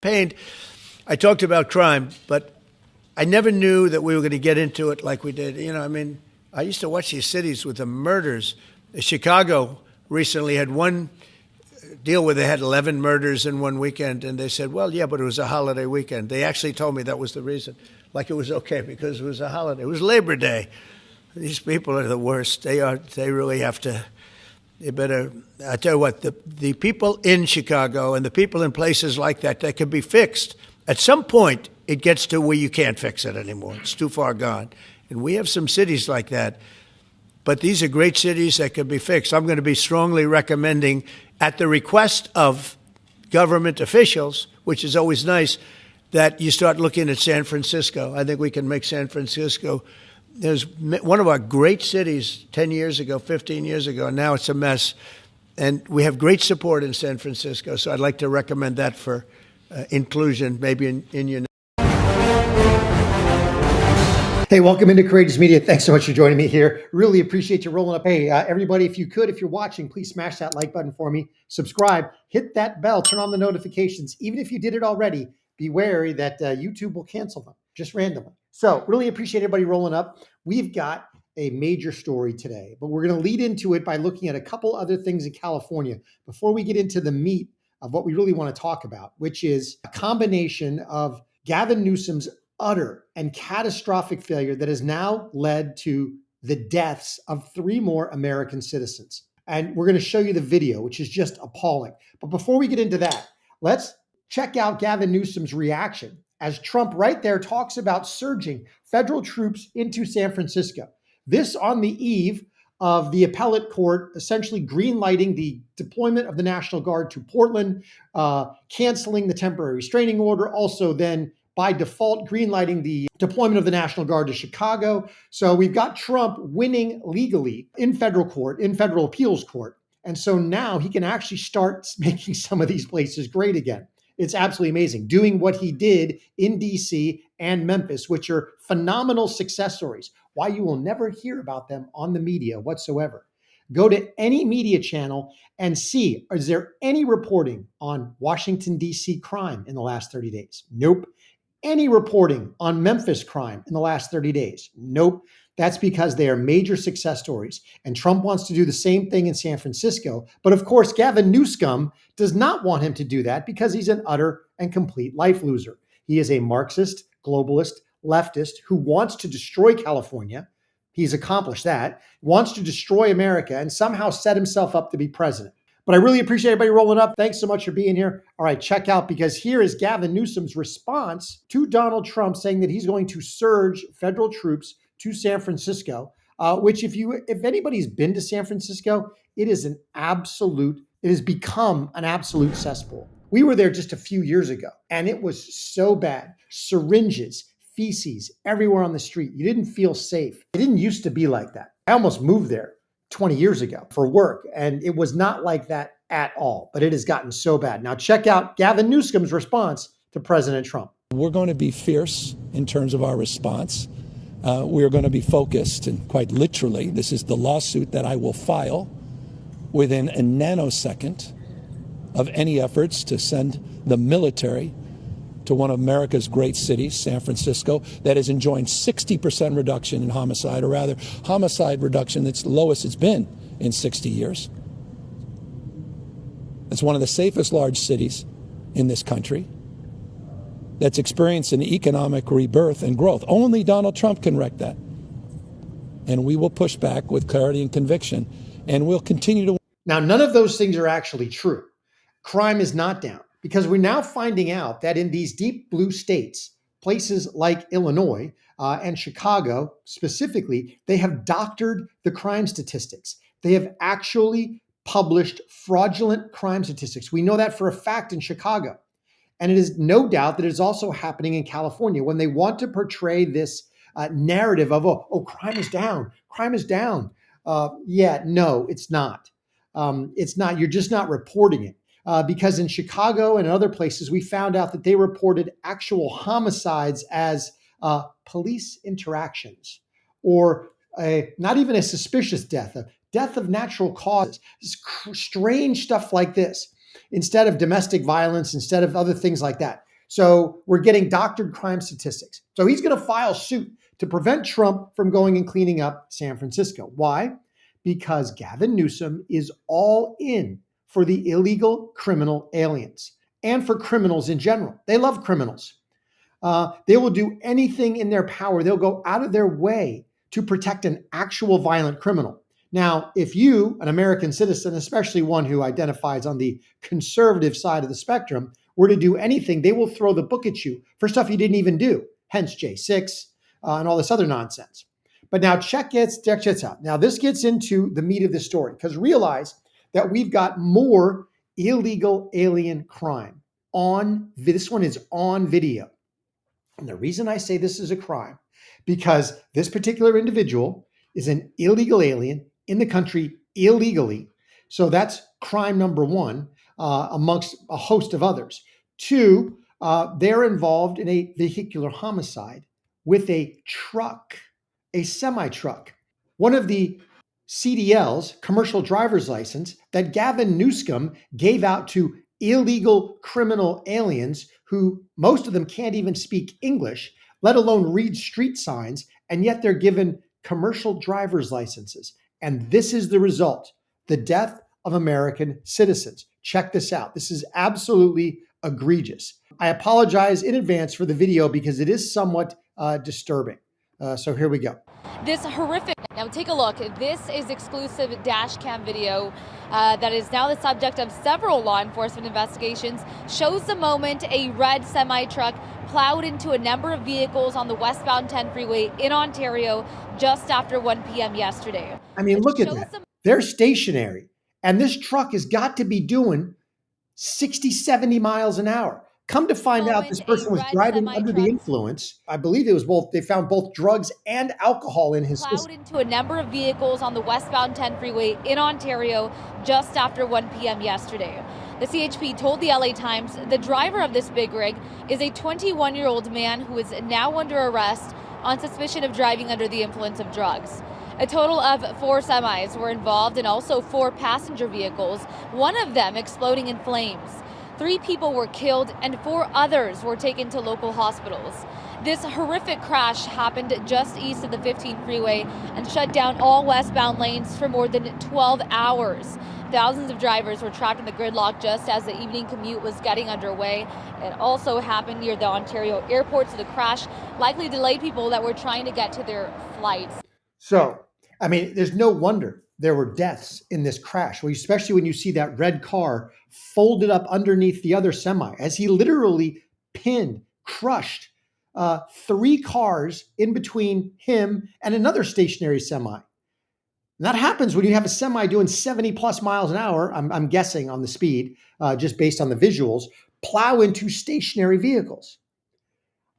campaigned, I talked about crime, but I never knew that we were going to get into it like we did. You know, I mean, I used to watch these cities with the murders. Chicago recently had one deal where they had 11 murders in one weekend, and they said, well, yeah, but it was a holiday weekend. They actually told me that was the reason, like it was okay because it was a holiday. It was Labor Day. These people are the worst. They really have to. You better, I tell you what, the people in Chicago and the people in places like that can be fixed. At some point, it gets to where you can't fix it anymore. It's too far gone. And we have some cities like that. But these are great cities that can be fixed. I'm going to be strongly recommending, at the request of government officials, which is always nice, that you start looking at San Francisco. I think we can make San Francisco. There's one of our great cities 10 years ago, 15 years ago, and now it's a mess. And we have great support in San Francisco, so I'd like to recommend that for inclusion, maybe in your. Hey, welcome into Courageous Media. Thanks so much for joining me here. Really appreciate you rolling up. Hey, everybody, if you're watching, please smash that like button for me. Subscribe, hit that bell, turn on the notifications. Even if you did it already, be wary that YouTube will cancel them just randomly. So really appreciate everybody rolling up. We've got a major story today, but we're going to lead into it by looking at a couple other things in California before we get into the meat of what we really want to talk about, which is a combination of Gavin Newsom's utter and catastrophic failure that has now led to the deaths of 3 more American citizens. And we're going to show you the video, which is just appalling. But before we get into that, let's check out Gavin Newsom's reaction as Trump right there talks about surging federal troops into San Francisco. This on the eve of the appellate court essentially greenlighting the deployment of the National Guard to Portland, canceling the temporary restraining order, also then by default greenlighting the deployment of the National Guard to Chicago. So we've got Trump winning legally in federal court, in federal appeals court. And so now he can actually start making some of these places great again. It's absolutely amazing. Doing what he did in DC and Memphis, which are phenomenal success stories. Why you will never hear about them on the media whatsoever. Go to any media channel and see, is there any reporting on Washington, D.C. crime in the last 30 days? Nope. Any reporting on Memphis crime in the last 30 days? Nope. That's because they are major success stories. And Trump wants to do the same thing in San Francisco. But of course, Gavin Newsom does not want him to do that because he's an utter and complete life loser. He is a Marxist, globalist, leftist who wants to destroy California. He's accomplished that, wants to destroy America and somehow set himself up to be president. But I really appreciate everybody rolling up. Thanks so much for being here. All right, check out, because here is Gavin Newsom's response to Donald Trump saying that he's going to surge federal troops to San Francisco, which if anybody's been to San Francisco, it has become an absolute cesspool. We were there just a few years ago, and it was so bad. Syringes, feces, everywhere on the street. You didn't feel safe. It didn't used to be like that. I almost moved there 20 years ago for work, and it was not like that at all, but it has gotten so bad. Now check out Gavin Newsom's response to President Trump. We're going to be fierce in terms of our response. We're going to be focused, and quite literally, this is the lawsuit that I will file within a nanosecond of any efforts to send the military to one of America's great cities, San Francisco, that is enjoying 60% reduction in homicide, or rather homicide reduction that's the lowest it's been in 60 years. It's one of the safest large cities in this country that's experienced an economic rebirth and growth. Only Donald Trump can wreck that. And we will push back with clarity and conviction, and we'll continue to. Now, none of those things are actually true. Crime is not down, because we're now finding out that in these deep blue states, places like Illinois and Chicago specifically, they have doctored the crime statistics. They have actually published fraudulent crime statistics. We know that for a fact in Chicago. And it is no doubt that it is also happening in California when they want to portray this narrative of, crime is down, crime is down. No, it's not. It's not. You're just not reporting it. Because in Chicago and other places, we found out that they reported actual homicides as police interactions, or not even a suspicious death, a death of natural causes, strange stuff like this, instead of domestic violence, instead of other things like that. So we're getting doctored crime statistics. So he's going to file suit to prevent Trump from going and cleaning up San Francisco. Why? Because Gavin Newsom is all in for the illegal criminal aliens and for criminals in general. They love criminals. They will do anything in their power. They'll go out of their way to protect an actual violent criminal. Now, if you, an American citizen, especially one who identifies on the conservative side of the spectrum, were to do anything, they will throw the book at you for stuff you didn't even do, hence J6 and all this other nonsense. But now check this out. Now, this gets into the meat of the story, because realize that we've got more illegal alien crime this one is on video. And the reason I say this is a crime, because this particular individual is an illegal alien in the country illegally. So that's crime number one, amongst a host of others. Two, they're involved in a vehicular homicide with a truck, a semi-truck. One of the CDLs, commercial driver's license, that Gavin Newsom gave out to illegal criminal aliens who most of them can't even speak English, let alone read street signs, and yet they're given commercial driver's licenses. And this is the result: the death of American citizens. Check this out. This is absolutely egregious. I apologize in advance for the video because it is somewhat disturbing. So here we go. This horrific. Now take a look. This is exclusive dash cam video that is now the subject of several law enforcement investigations. Shows the moment a red semi-truck plowed into a number of vehicles on the westbound 10 freeway in Ontario just after 1 p.m. yesterday. I mean, look at that. They're stationary, and this truck has got to be doing 60, 70 miles an hour. Come to find out, this person was driving under the influence. I believe it was both. They found both drugs and alcohol in his system. Plowed into a number of vehicles on the westbound 10 freeway in Ontario just after 1 p.m. yesterday. The CHP told the LA Times the driver of this big rig is a 21-year-old man who is now under arrest on suspicion of driving under the influence of drugs. A total of 4 semis were involved and also 4 passenger vehicles, one of them exploding in flames. 3 people were killed and 4 others were taken to local hospitals. This horrific crash happened just east of the 15 freeway and shut down all westbound lanes for more than 12 hours. Thousands of drivers were trapped in the gridlock just as the evening commute was getting underway. It also happened near the Ontario airport, so the crash likely delayed people that were trying to get to their flights. So, I mean, there's no wonder there were deaths in this crash, especially when you see that red car folded up underneath the other semi, as he literally crushed 3 cars in between him and another stationary semi. And that happens when you have a semi doing 70 plus miles an hour, I'm guessing on the speed, just based on the visuals, plow into stationary vehicles.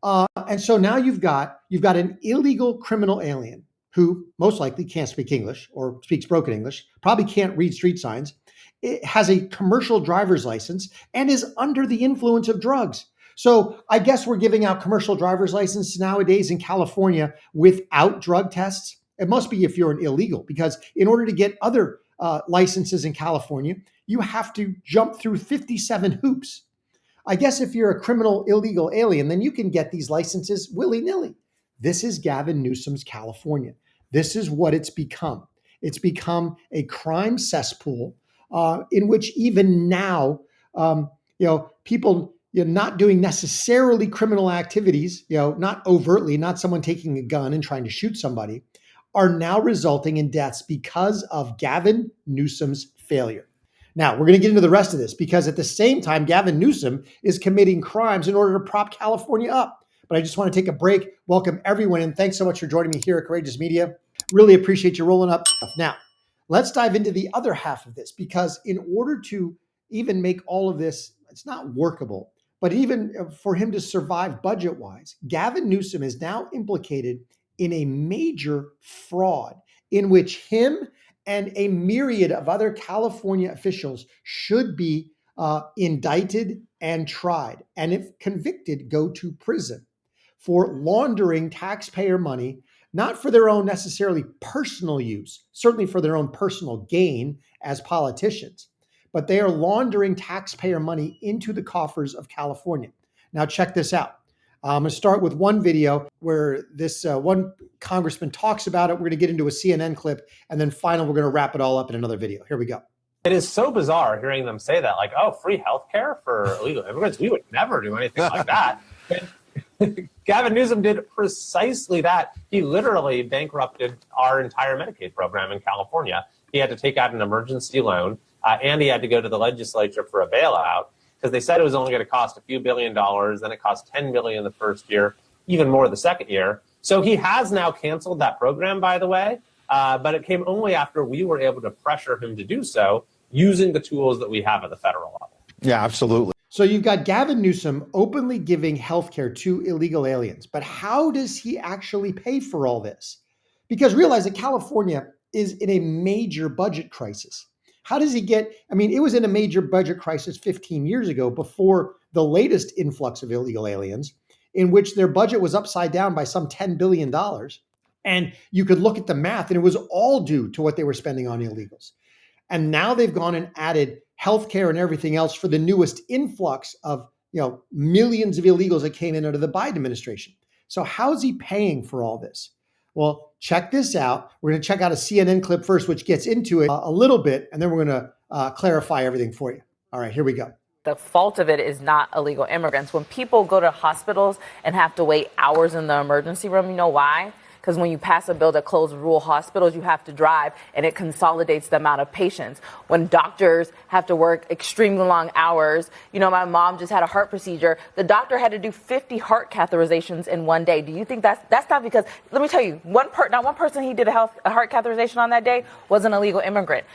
And so now you've got an illegal criminal alien who most likely can't speak English or speaks broken English, probably can't read street signs, it has a commercial driver's license, and is under the influence of drugs. So I guess we're giving out commercial driver's licenses nowadays in California without drug tests. It must be if you're an illegal, because in order to get other licenses in California, you have to jump through 57 hoops. I guess if you're a criminal illegal alien, then you can get these licenses willy-nilly. This is Gavin Newsom's California. This is what it's become. It's become a crime cesspool in which even now, people not doing necessarily criminal activities, not overtly, not someone taking a gun and trying to shoot somebody, are now resulting in deaths because of Gavin Newsom's failure. Now, we're going to get into the rest of this, because at the same time, Gavin Newsom is committing crimes in order to prop California up. But I just want to take a break, welcome everyone, and thanks so much for joining me here at Courageous Media. Really appreciate you rolling up. Now, let's dive into the other half of this, because in order to even make all of this, it's not workable, but even for him to survive budget-wise, Gavin Newsom is now implicated in a major fraud in which him and a myriad of other California officials should be indicted and tried, and if convicted, go to prison for laundering taxpayer money, not for their own necessarily personal use, certainly for their own personal gain as politicians, but they are laundering taxpayer money into the coffers of California. Now check this out. I'm going to start with one video where this one congressman talks about it. We're going to get into a CNN clip, and then finally we're going to wrap it all up in another video. Here we go. It is so bizarre hearing them say that, like, oh, free healthcare for illegal immigrants. We would never do anything like that. Gavin Newsom did precisely that. He literally bankrupted our entire Medicaid program in California. He had to take out an emergency loan, and he had to go to the legislature for a bailout because they said it was only going to cost a few $1 billion. Then it cost $10 billion the first year, even more the second year. So he has now canceled that program, by the way, but it came only after we were able to pressure him to do so using the tools that we have at the federal level. Yeah, absolutely. So you've got Gavin Newsom openly giving healthcare to illegal aliens, but how does he actually pay for all this? Because realize that California is in a major budget crisis. How does he get, I mean, it was in a major budget crisis 15 years ago before the latest influx of illegal aliens, in which their budget was upside down by some $10 billion. And you could look at the math and it was all due to what they were spending on illegals. And now they've gone and added healthcare and everything else for the newest influx of, millions of illegals that came in under the Biden administration. So how's he paying for all this? Well, check this out. We're going to check out a CNN clip first, which gets into it a little bit, and then we're going to clarify everything for you. All right, here we go. The fault of it is not illegal immigrants. When people go to hospitals and have to wait hours in the emergency room, you know why? Because when you pass a bill that closes rural hospitals, you have to drive, and it consolidates the amount of patients. When doctors have to work extremely long hours, my mom just had a heart procedure. The doctor had to do 50 heart catheterizations in one day. Do you think that's not because, let me tell you, not one person he did a heart catheterization on that day was an illegal immigrant.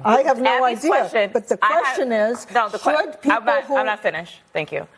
I have no Abby's idea. Question, but the question is, I'm not finished. Thank you.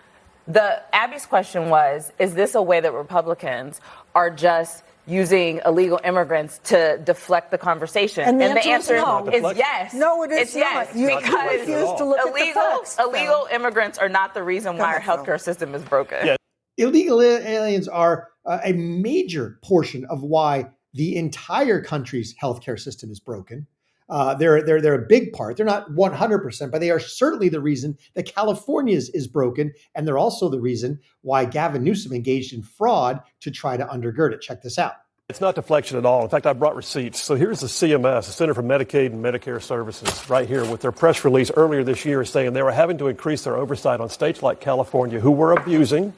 Abby's question was, is this a way that Republicans are just using illegal immigrants to deflect the conversation? And the answer is yes. No, it is it's not. Yes, You because refuse to look at the facts. illegal immigrants are not the reason why our healthcare system is broken. Yeah. Illegal aliens are a major portion of why the entire country's healthcare system is broken. They're a big part. They're not 100%, but they are certainly the reason that California's is broken. And they're also the reason why Gavin Newsom engaged in fraud to try to undergird it. Check this out. It's not deflection at all. In fact, I brought receipts. So here's the CMS, the Center for Medicaid and Medicare Services, right here with their press release earlier this year saying they were having to increase their oversight on states like California who were abusing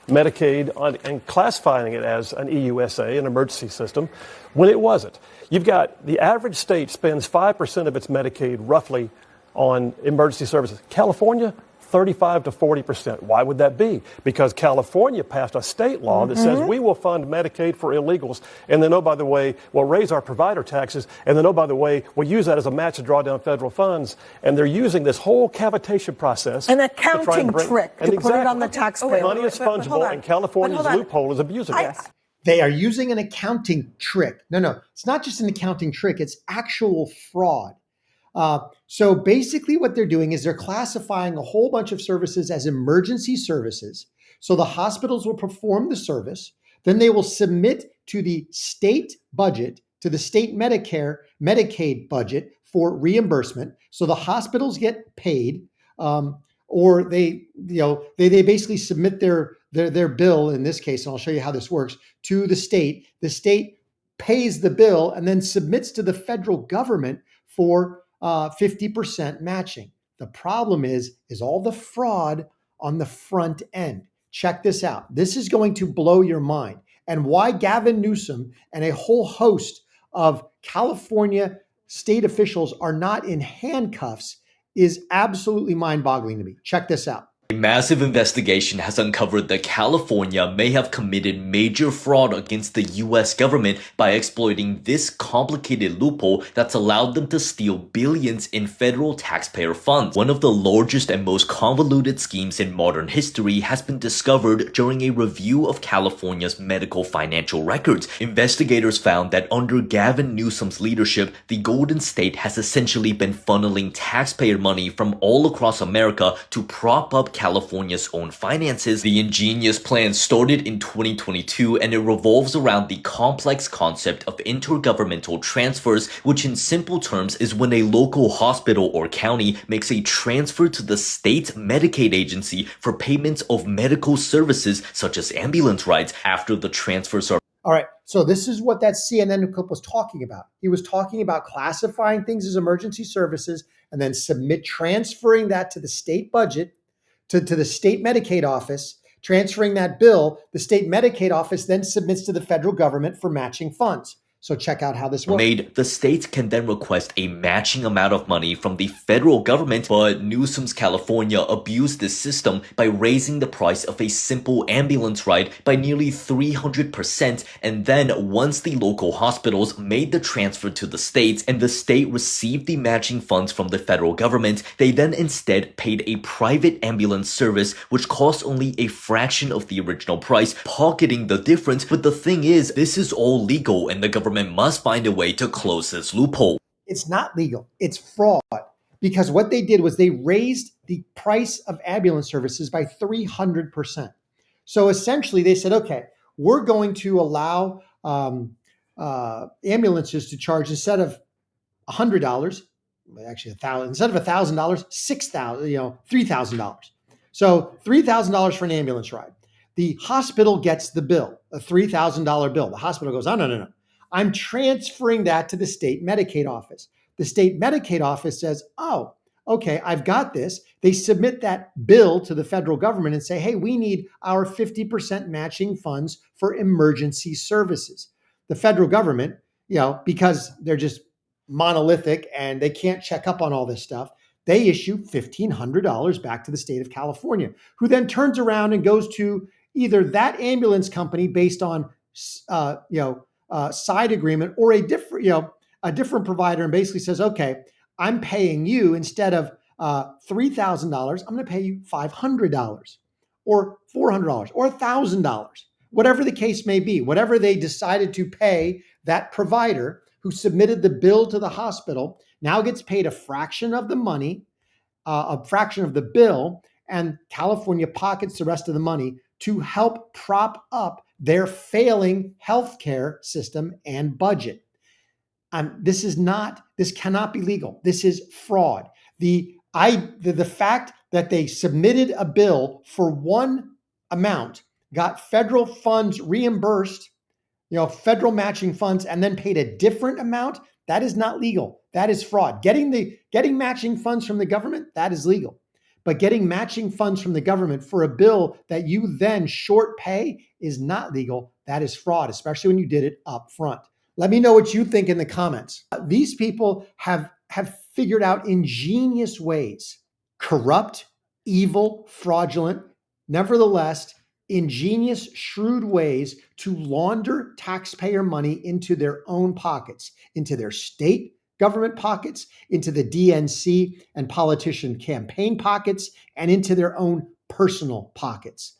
Medicaid and classifying it as an EUSA, an emergency system, when it wasn't. You've got the average state spends 5% of its Medicaid roughly on emergency services. California, 35 to 40%. Why would that be? Because California passed a state law that says we will fund Medicaid for illegals, and then, oh, by the way, we'll raise our provider taxes, and then, oh, by the way, we'll use that as a match to draw down federal funds. And they're using this whole cavitation process. An accounting trick to put it on the taxpayer. Money is fungible, and California's loophole is abusing it. They are using an accounting trick. No, it's not just an accounting trick. It's actual fraud. So basically what they're doing is they're classifying a whole bunch of services as emergency services. So the hospitals will perform the service. Then they will submit to the state budget, to the state Medicaid budget for reimbursement. So the hospitals get paid, or they basically submit their bill in this case, and I'll show you how this works, to the state. The state pays the bill and then submits to the federal government for 50% matching. The problem is all the fraud on the front end. Check this out. This is going to blow your mind. And why Gavin Newsom and a whole host of California state officials are not in handcuffs is absolutely mind-boggling to me. Check this out. A massive investigation has uncovered that California may have committed major fraud against the US government by exploiting this complicated loophole that's allowed them to steal billions in federal taxpayer funds. One of the largest and most convoluted schemes in modern history has been discovered during a review of California's medical financial records. Investigators found that under Gavin Newsom's leadership, the Golden State has essentially been funneling taxpayer money from all across America to prop up California's own finances. The ingenious plan started in 2022, and it revolves around the complex concept of intergovernmental transfers, which in simple terms is when a local hospital or county makes a transfer to the state Medicaid agency for payments of medical services such as ambulance rides after the transfers are. All right. So this is what that CNN clip was talking about. He was talking about classifying things as emergency services and then transferring that to the state budget, to the state Medicaid office, transferring that bill. The state Medicaid office then submits to the federal government for matching funds. So check out how this works. The states can then request a matching amount of money from the federal government, but Newsom's California abused this system by raising the price of a simple ambulance ride by nearly 300%, and then once the local hospitals made the transfer to the states and the state received the matching funds from the federal government, they then instead paid a private ambulance service which cost only a fraction of the original price, pocketing the difference. But the thing is, this is all legal and the government must find a way to close this loophole. It's not legal. It's fraud, because what they did was they raised the price of ambulance services by 300%. So essentially they said, okay, we're going to allow ambulances to charge, instead of $100, actually $1,000, instead of $1,000, $6,000, $3,000. So $3,000 for an ambulance ride. The hospital gets the bill, a $3,000 bill. The hospital goes, oh, no. I'm transferring that to the state Medicaid office. The state Medicaid office says, oh, okay, I've got this. They submit that bill to the federal government and say, hey, we need our 50% matching funds for emergency services. The federal government, because they're just monolithic and they can't check up on all this stuff, they issue $1,500 back to the state of California, who then turns around and goes to either that ambulance company based on, side agreement, or a different provider, and basically says, okay, I'm paying you, instead of $3,000, I'm going to pay you $500 or $400 or $1,000, whatever the case may be. Whatever they decided to pay that provider who submitted the bill to the hospital now gets paid a fraction of the money, a fraction of the bill, and California pockets the rest of the money to help prop up their failing healthcare system and budget. This cannot be legal. This is fraud. The fact that they submitted a bill for one amount, got federal funds reimbursed, federal matching funds, and then paid a different amount, that is not legal. That is fraud. Getting matching funds from the government, that is legal. But getting matching funds from the government for a bill that you then short pay is not legal. That is fraud, especially when you did it up front. Let me know what you think in the comments. These people have figured out ingenious ways, corrupt, evil, fraudulent, nevertheless, ingenious, shrewd ways to launder taxpayer money into their own pockets, into their state government pockets, into the DNC and politician campaign pockets, and into their own personal pockets.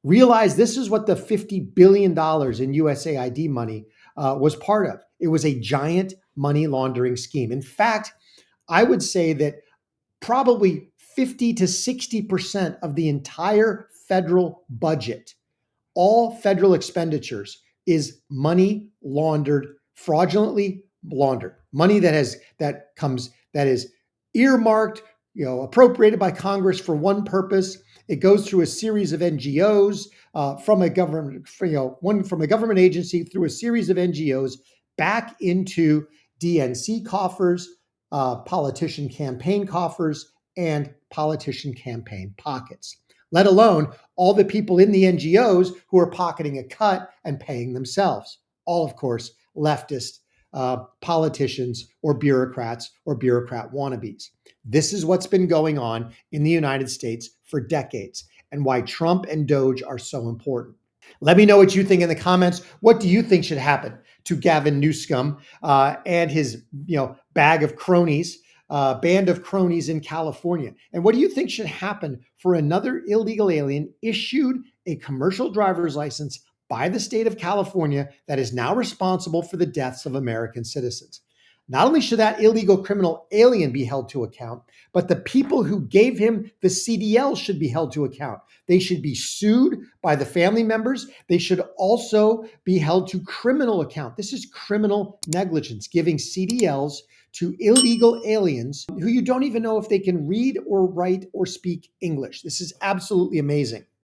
Realize this is what the $50 billion in USAID money was part of. It was a giant money laundering scheme. In fact, I would say that probably 50 to 60% of the entire federal budget, all federal expenditures, is money laundered, fraudulently laundered. Money that is earmarked, appropriated by Congress for one purpose. It goes through a series of NGOs, from a government agency, through a series of NGOs, back into DNC coffers, politician campaign coffers, and politician campaign pockets. Let alone all the people in the NGOs who are pocketing a cut and paying themselves. All, of course, leftist politicians or bureaucrats or bureaucrat wannabes. This is what's been going on in the United States for decades, and why Trump and Doge are so important. Let me know what you think in the comments. What do you think should happen to Gavin Newsom and his band of cronies in California? And what do you think should happen for another illegal alien issued a commercial driver's license by the state of California that is now responsible for the deaths of American citizens? Not only should that illegal criminal alien be held to account, but the people who gave him the CDL should be held to account. They should be sued by the family members. They should also be held to criminal account. This is criminal negligence, giving CDLs to illegal aliens who you don't even know if they can read or write or speak English. This is absolutely amazing.